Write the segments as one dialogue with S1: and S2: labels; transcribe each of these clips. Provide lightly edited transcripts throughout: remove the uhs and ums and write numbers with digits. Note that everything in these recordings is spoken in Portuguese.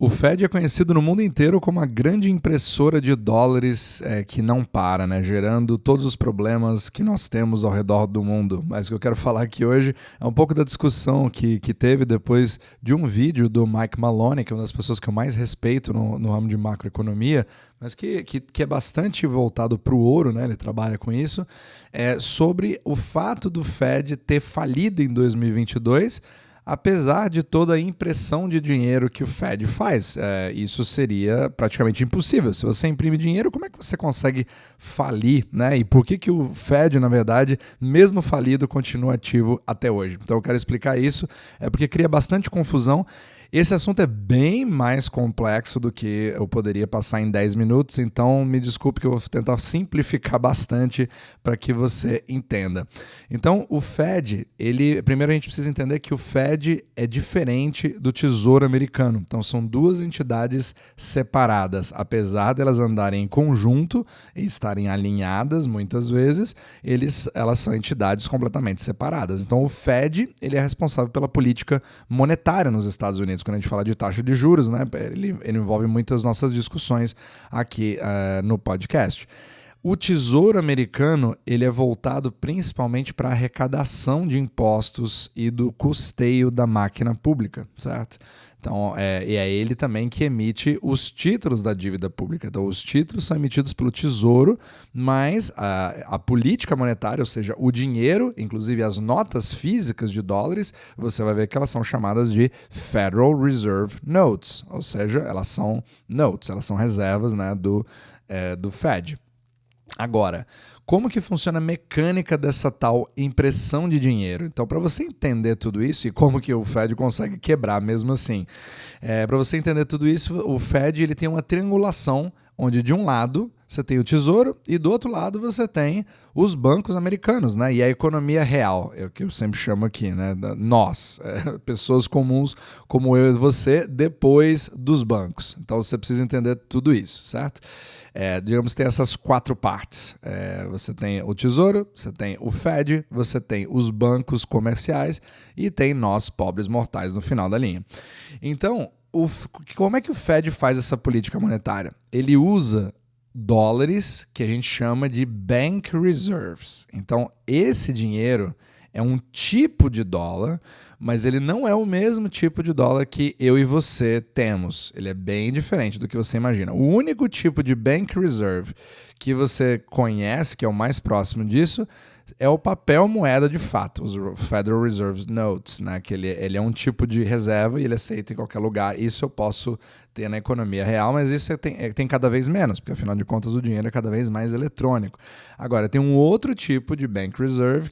S1: O Fed é conhecido no mundo inteiro como a grande impressora de dólares que não para, né? Gerando todos os problemas que nós temos ao redor do mundo. Mas o que eu quero falar aqui hoje é um pouco da discussão que teve depois de um vídeo do Mike Maloney, que é uma das pessoas que eu mais respeito no ramo de macroeconomia, mas que é bastante voltado para o ouro, né? Ele trabalha com isso, sobre o fato do Fed ter falido em 2022, apesar de toda a impressão de dinheiro que o Fed faz. Isso seria praticamente impossível. Se você imprime dinheiro, como é que você consegue falir, né? E por que o Fed, na verdade, mesmo falido, continua ativo até hoje? Então eu quero explicar isso, porque cria bastante confusão. Esse assunto é bem mais complexo do que eu poderia passar em 10 minutos, então me desculpe que eu vou tentar simplificar bastante para que você entenda. Então, o Fed, primeiro a gente precisa entender que o Fed é diferente do Tesouro Americano. Então, são duas entidades separadas. Apesar de elas andarem em conjunto e estarem alinhadas muitas vezes, elas são entidades completamente separadas. Então, o Fed ele é responsável pela política monetária nos Estados Unidos. Quando a gente fala de taxa de juros, né, ele envolve muitas nossas discussões aqui no podcast. O Tesouro Americano ele é voltado principalmente para a arrecadação de impostos e do custeio da máquina pública, certo? Então, e é ele também que emite os títulos da dívida pública. Então, os títulos são emitidos pelo Tesouro, mas a política monetária, ou seja, o dinheiro, inclusive as notas físicas de dólares, você vai ver que elas são chamadas de Federal Reserve Notes, ou seja, elas são notes, elas são reservas, né, do Fed. Agora, como que funciona a mecânica dessa tal impressão de dinheiro? Então, para você entender tudo isso e como que o Fed consegue quebrar mesmo assim, para você entender tudo isso, o Fed ele tem uma triangulação onde de um lado você tem o Tesouro e do outro lado você tem os bancos americanos, né? E a economia real, é o que eu sempre chamo aqui, né? Nós, pessoas comuns como eu e você, depois dos bancos. Então você precisa entender tudo isso, certo? Digamos que tem essas quatro partes. Você tem o Tesouro, você tem o Fed, você tem os bancos comerciais e tem nós, pobres mortais, no final da linha. Então, como é que o Fed faz essa política monetária? Ele usa dólares que a gente chama de Bank Reserves. Então, esse dinheiro é um tipo de dólar, mas ele não é o mesmo tipo de dólar que eu e você temos. Ele é bem diferente do que você imagina. O único tipo de Bank Reserve que você conhece, que é o mais próximo disso, é o papel moeda de fato, os Federal Reserve Notes, né? Que ele é um tipo de reserva e ele é aceito em qualquer lugar. Isso eu posso ter na economia real, mas isso tem cada vez menos, porque afinal de contas o dinheiro é cada vez mais eletrônico. Agora, tem um outro tipo de Bank Reserve,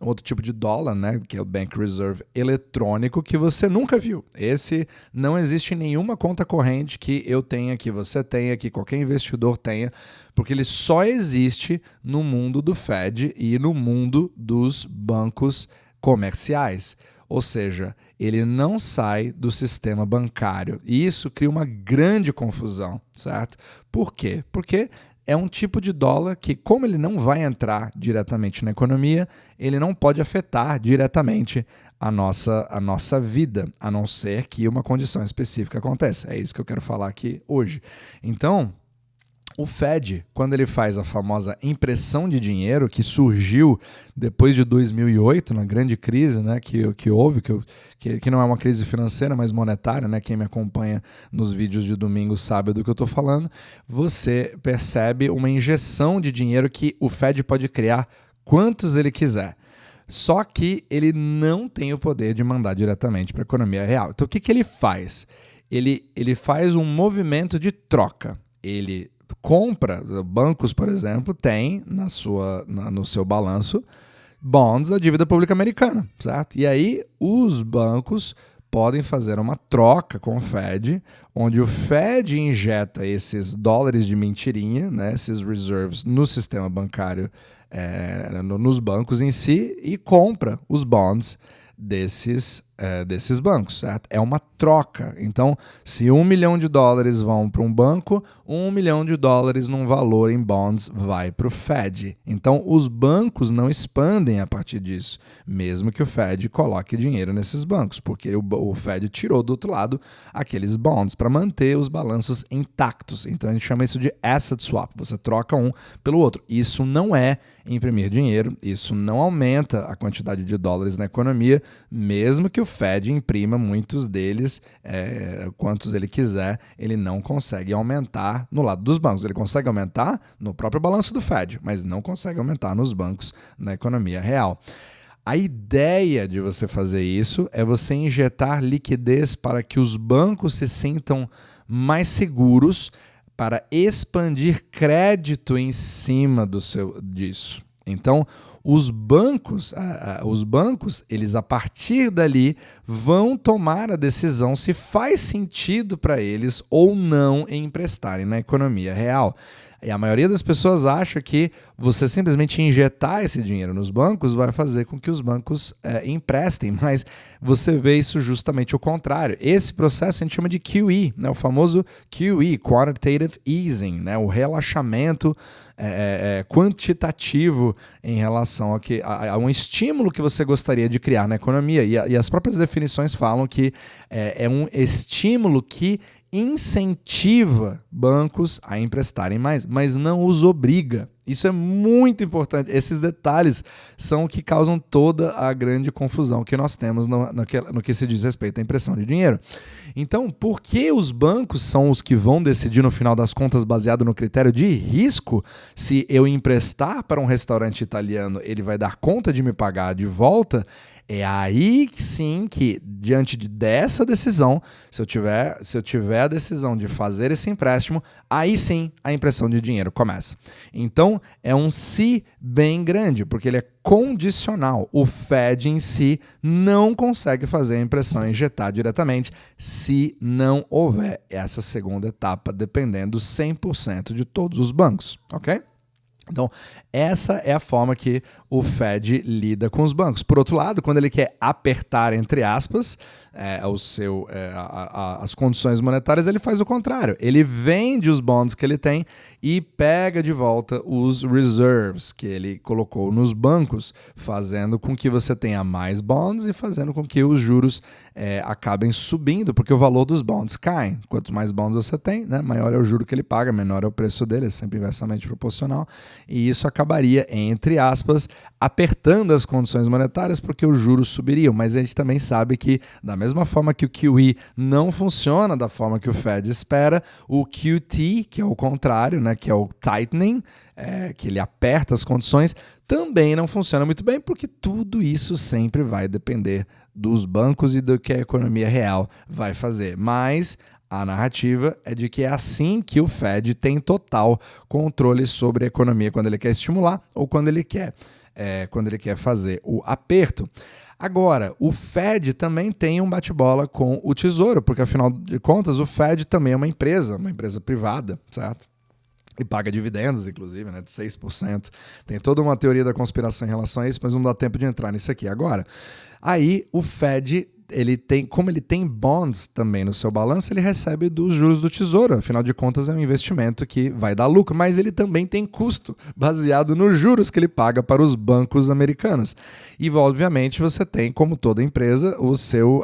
S1: outro tipo de dólar, né? Que é o Bank Reserve eletrônico, que você nunca viu. Esse não existe em nenhuma conta corrente que eu tenha, que você tenha, que qualquer investidor tenha, porque ele só existe no mundo do Fed e no mundo dos bancos comerciais. Ou seja, ele não sai do sistema bancário. E isso cria uma grande confusão, certo? Por quê? Porque é um tipo de dólar que, como ele não vai entrar diretamente na economia, ele não pode afetar diretamente a nossa vida, a não ser que uma condição específica aconteça. É isso que eu quero falar aqui hoje. Então, o Fed, quando ele faz a famosa impressão de dinheiro, que surgiu depois de 2008, na grande crise, né, que houve, que não é uma crise financeira, mas monetária, né, quem me acompanha nos vídeos de domingo sabe do que eu estou falando, você percebe uma injeção de dinheiro que o Fed pode criar quantos ele quiser. Só que ele não tem o poder de mandar diretamente para a economia real. Então o que ele faz? Ele faz um movimento de troca. Ele compra, bancos, por exemplo, têm no seu balanço bonds da dívida pública americana, certo? E aí os bancos podem fazer uma troca com o Fed, onde o Fed injeta esses dólares de mentirinha, né, esses reserves no sistema bancário, nos bancos em si, e compra os bonds desses desses bancos, certo? É uma troca. Então, se $1 milhão vão para um banco, $1 milhão num valor em bonds vai para o Fed. Então, os bancos não expandem a partir disso, mesmo que o Fed coloque dinheiro nesses bancos, porque o Fed tirou do outro lado aqueles bonds para manter os balanços intactos. Então, a gente chama isso de asset swap. Você troca um pelo outro. Isso não é imprimir dinheiro, isso não aumenta a quantidade de dólares na economia, mesmo que o Fed imprima muitos deles, quantos ele quiser, ele não consegue aumentar no lado dos bancos. Ele consegue aumentar no próprio balanço do Fed, mas não consegue aumentar nos bancos na economia real. A ideia de você fazer isso é você injetar liquidez para que os bancos se sintam mais seguros para expandir crédito em cima disso. Então, os bancos, eles a partir dali vão tomar a decisão se faz sentido para eles ou não emprestarem na economia real. E a maioria das pessoas acha que você simplesmente injetar esse dinheiro nos bancos vai fazer com que os bancos emprestem, mas você vê isso justamente o contrário. Esse processo a gente chama de QE, né? O famoso QE, Quantitative Easing, né? O relaxamento quantitativo em relação a um estímulo que você gostaria de criar na economia. E as próprias definições falam que é um estímulo que incentiva bancos a emprestarem mais, mas não os obriga. Isso é muito importante. Esses detalhes são o que causam toda a grande confusão que nós temos no que se diz respeito à impressão de dinheiro. Então, por que os bancos são os que vão decidir, no final das contas, baseado no critério de risco, se eu emprestar para um restaurante italiano, ele vai dar conta de me pagar de volta? É aí sim que, diante dessa decisão, se eu tiver a decisão de fazer esse empréstimo, aí sim a impressão de dinheiro começa. Então, é um se bem grande, porque ele é condicional. O Fed em si não consegue fazer a impressão e injetar diretamente se não houver essa segunda etapa, dependendo 100% de todos os bancos, ok? Então, essa é a forma que o Fed lida com os bancos. Por outro lado, quando ele quer apertar, entre aspas, as condições monetárias, ele faz o contrário. Ele vende os bonds que ele tem e pega de volta os reserves que ele colocou nos bancos, fazendo com que você tenha mais bonds e fazendo com que os juros acabem subindo, porque o valor dos bonds cai. Quanto mais bonds você tem, né, maior é o juro que ele paga, menor é o preço dele, é sempre inversamente proporcional. E isso acabaria, entre aspas, apertando as condições monetárias porque os juros subiriam. Mas a gente também sabe que, da mesma forma que o QE não funciona da forma que o Fed espera, o QT, que é o contrário, né, que é o tightening, que ele aperta as condições, também não funciona muito bem, porque tudo isso sempre vai depender dos bancos e do que a economia real vai fazer. Mas a narrativa é de que é assim que o Fed tem total controle sobre a economia quando ele quer estimular ou quando ele quer fazer o aperto. Agora, o Fed também tem um bate-bola com o Tesouro, porque afinal de contas o Fed também é uma empresa privada, certo? E paga dividendos, inclusive, né, de 6%. Tem toda uma teoria da conspiração em relação a isso, mas não dá tempo de entrar nisso aqui agora. Aí o Fed, como ele tem bonds também no seu balanço, ele recebe dos juros do Tesouro. Afinal de contas, é um investimento que vai dar lucro, mas ele também tem custo, baseado nos juros que ele paga para os bancos americanos. E, obviamente, você tem, como toda empresa,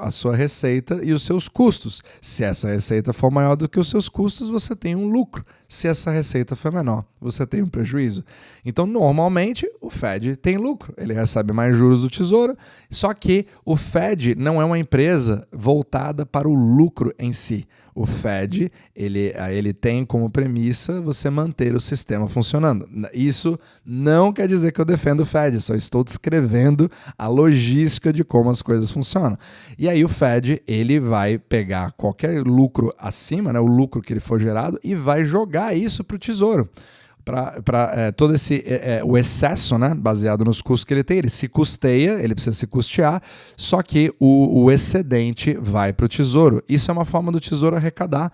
S1: a sua receita e os seus custos. Se essa receita for maior do que os seus custos, você tem um lucro. Se essa receita for menor, você tem um prejuízo. Então, normalmente, o Fed tem lucro. Ele recebe mais juros do Tesouro, só que o Fed não é uma empresa voltada para o lucro em si. O Fed, ele tem como premissa você manter o sistema funcionando. Isso não quer dizer que eu defendo o Fed, só estou descrevendo a logística de como as coisas funcionam. E aí o Fed, ele vai pegar qualquer lucro acima, né, o lucro que ele for gerado, e vai jogar isso para o Tesouro. para todo o excesso, né, baseado nos custos que ele tem, ele se custeia, ele precisa se custear, só que o excedente vai para o Tesouro. Isso é uma forma do Tesouro arrecadar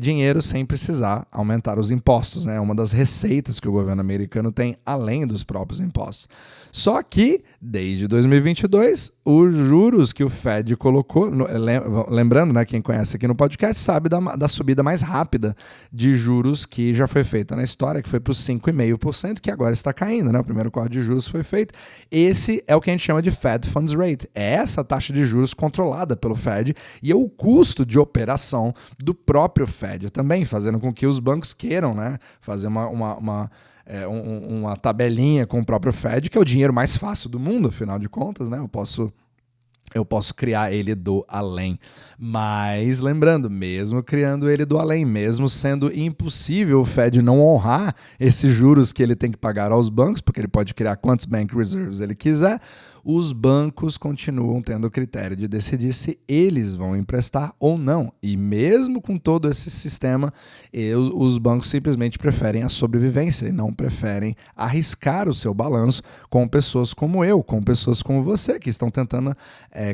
S1: dinheiro sem precisar aumentar os impostos, né? É uma das receitas que o governo americano tem, além dos próprios impostos. Só que, desde 2022, os juros que o Fed colocou, lembrando, né, quem conhece aqui no podcast, sabe da subida mais rápida de juros que já foi feita na história, que foi para os 5,5%, que agora está caindo, né? O primeiro corte de juros foi feito. Esse é o que a gente chama de Fed Funds Rate. É essa taxa de juros controlada pelo Fed e é o custo de operação do próprio Fed também, fazendo com que os bancos queiram, né, fazer uma tabelinha com o próprio Fed, que é o dinheiro mais fácil do mundo, afinal de contas, né? Eu posso criar ele do além. Mas, lembrando, mesmo criando ele do além, mesmo sendo impossível o Fed não honrar esses juros que ele tem que pagar aos bancos, porque ele pode criar quantos bank reserves ele quiser, os bancos continuam tendo o critério de decidir se eles vão emprestar ou não. E mesmo com todo esse sistema, os bancos simplesmente preferem a sobrevivência e não preferem arriscar o seu balanço com pessoas como eu, com pessoas como você, que estão tentando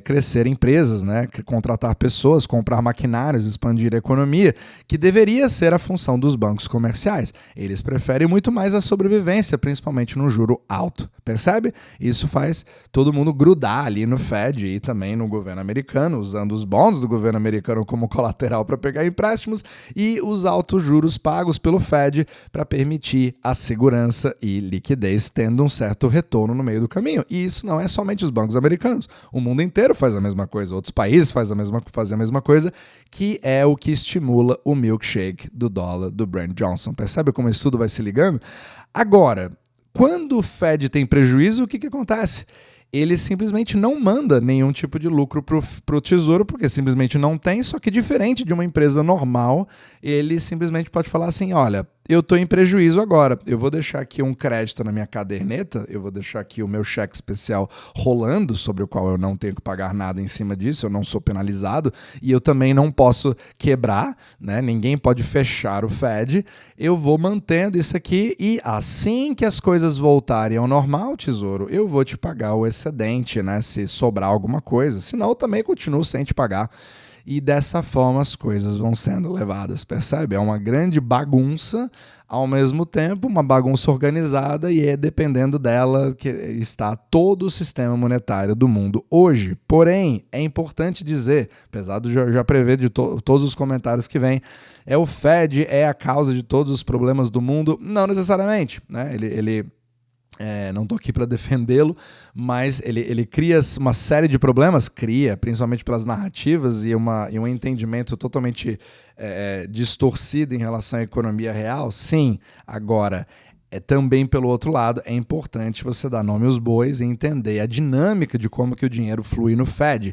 S1: crescer empresas, né? Contratar pessoas, comprar maquinários, expandir a economia, que deveria ser a função dos bancos comerciais. Eles preferem muito mais a sobrevivência, principalmente no juro alto. Percebe? Isso faz todo mundo grudar ali no Fed e também no governo americano, usando os bonds do governo americano como colateral para pegar empréstimos e os altos juros pagos pelo Fed para permitir a segurança e liquidez, tendo um certo retorno no meio do caminho. E isso não é somente os bancos americanos. O mundo inteiro faz a mesma coisa, outros países fazem a mesma coisa, que é o que estimula o milkshake do dólar do Brent Johnson. Percebe como isso tudo vai se ligando? Agora, quando o Fed tem prejuízo, o que acontece? Ele simplesmente não manda nenhum tipo de lucro para o Tesouro, porque simplesmente não tem, só que diferente de uma empresa normal, ele simplesmente pode falar assim, olha, eu estou em prejuízo agora, eu vou deixar aqui um crédito na minha caderneta, eu vou deixar aqui o meu cheque especial rolando, sobre o qual eu não tenho que pagar nada em cima disso, eu não sou penalizado, e eu também não posso quebrar, né? Ninguém pode fechar o Fed, eu vou mantendo isso aqui e assim que as coisas voltarem ao normal, Tesouro, eu vou te pagar o excedente, né? Se sobrar alguma coisa, senão eu também continuo sem te pagar. E dessa forma as coisas vão sendo levadas, percebe? É uma grande bagunça, ao mesmo tempo uma bagunça organizada e é dependendo dela que está todo o sistema monetário do mundo hoje. Porém, é importante dizer, apesar de eu já prever de todos os comentários que vêm, o Fed é a causa de todos os problemas do mundo? Não necessariamente, né? Não estou aqui para defendê-lo, mas ele cria uma série de problemas, principalmente pelas narrativas e um entendimento totalmente distorcido em relação à economia real. Sim, agora, também pelo outro lado, é importante você dar nome aos bois e entender a dinâmica de como que o dinheiro flui no Fed.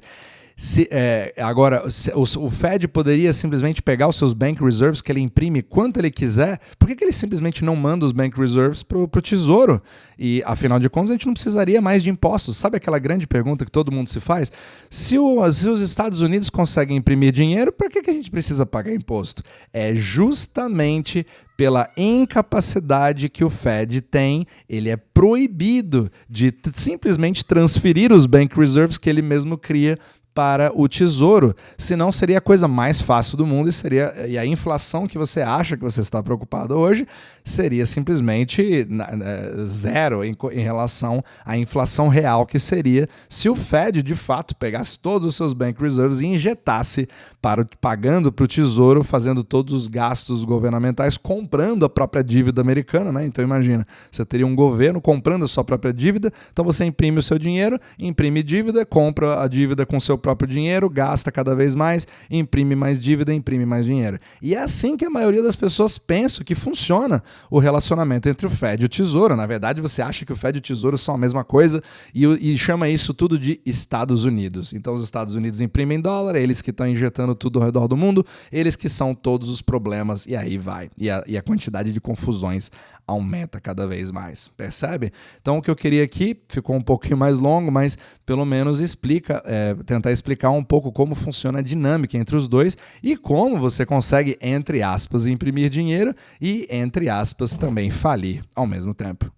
S1: Agora, o Fed poderia simplesmente pegar os seus bank reserves que ele imprime quanto ele quiser. Por que ele simplesmente não manda os bank reserves para o Tesouro? E, afinal de contas, a gente não precisaria mais de impostos. Sabe aquela grande pergunta que todo mundo se faz? Se os Estados Unidos conseguem imprimir dinheiro, para que a gente precisa pagar imposto? É justamente pela incapacidade que o Fed tem, ele é proibido de simplesmente transferir os bank reserves que ele mesmo cria para o Tesouro, senão seria a coisa mais fácil do mundo e a inflação que você acha que você está preocupado hoje seria simplesmente zero em relação à inflação real que seria se o Fed de fato pegasse todos os seus bank reserves e injetasse pagando para o Tesouro, fazendo todos os gastos governamentais, comprando a própria dívida americana, né? Então imagina, você teria um governo comprando a sua própria dívida, então você imprime o seu dinheiro, imprime dívida, compra a dívida com seu próprio dinheiro, gasta cada vez mais, imprime mais dívida, imprime mais dinheiro. E é assim que a maioria das pessoas pensa que funciona o relacionamento entre o Fed e o Tesouro. Na verdade, você acha que o Fed e o Tesouro são a mesma coisa e chama isso tudo de Estados Unidos. Então os Estados Unidos imprimem dólar, eles que estão injetando tudo ao redor do mundo, eles que são todos os problemas, e aí vai. E a quantidade de confusões aumenta cada vez mais, percebe? Então o que eu queria aqui, ficou um pouquinho mais longo, mas pelo menos tentar a explicar um pouco como funciona a dinâmica entre os dois e como você consegue, entre aspas, imprimir dinheiro e, entre aspas, também falir ao mesmo tempo.